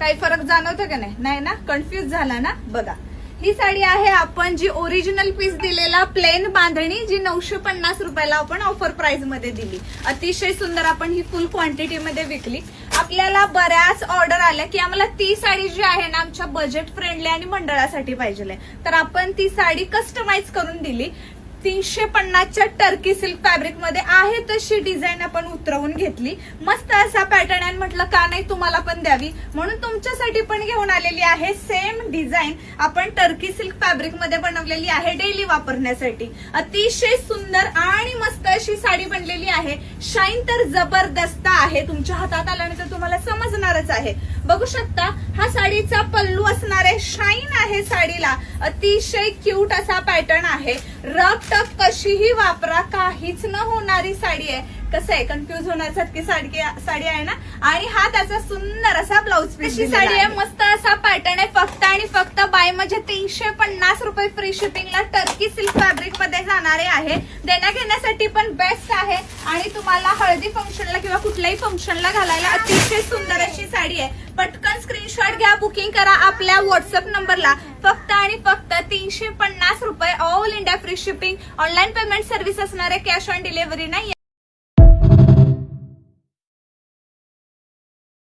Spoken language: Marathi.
काही फरक जाणवतो का नाही ना? कन्फ्युज झाला ना? बघा, ही साडी आहे आपण जी ओरिजिनल पीस दिलेला प्लेन बांधणी, जी 950 रुपयाला आपण ऑफर प्राइस मध्ये दिली. अतिशय सुंदर आपण ही फुल क्वांटिटी मध्ये विकली. आपल्याला बऱ्याच ऑर्डर आल्या की आम्हाला ती साडी जी आहे ना आमच्या बजेट फ्रेंडली आणि मंडळासाठी पाहिजे, तर आपण ती साडी कस्टमाइज करून दिली. 350च्या टर्की सिल्क फॅब्रिक मध्ये आहे तशी डिझाईन आपण उतरवून घेतली. मस्त असा पॅटर्न आहे, म्हटलं का नाही तुम्हाला पण द्यावी, म्हणून तुमच्यासाठी पण घेऊन आलेली आहे. सेम डिझाईन आपण टर्की सिल्क फॅब्रिक मध्ये बनवलेली आहे डेली वापरण्यासाठी. अतिशय सुंदर आणि मस्त अशी साडी बनलेली आहे. शाईन तर जबरदस्त आहे, तुमच्या हातात आल्यानंतर तुम्हाला समजणारच आहे. बघू शकता, हा साडीचा पल्लू असणार आहे. शाईन आहे साडीला, अतिशय क्यूट असा पॅटर्न आहे. रफ टक कशीही वापरा, काहीच न होणारी साडी आहे. कसं आहे, कन्फ्युज होण्यासारखी साडी आहे ना. आणि हा त्याचा सुंदर असा ब्लाऊज पीस साडी आहे. मस्त असा पॅटर्न आहे. फक्त आणि फक्त बाय म्हणजे 350 रुपये फ्री शिपिंगला टर्की सिल्क फॅब्रिक मध्ये जाणारे आहे. देण्या घेण्यासाठी पण बेस्ट आहे आणि तुम्हाला हळदी फंक्शनला किंवा कुठल्याही फंक्शनला घालायला अतिशय सुंदर अशी साडी आहे. पटकन स्क्रीनशॉट घ्या, बुकिंग करा आपल्या व्हॉट्सअप नंबरला. फक्त आणि फक्त 350 रुपये, all India free shipping. Online payment service असणारे, कॅश ऑन डिलिव्हरी नाही.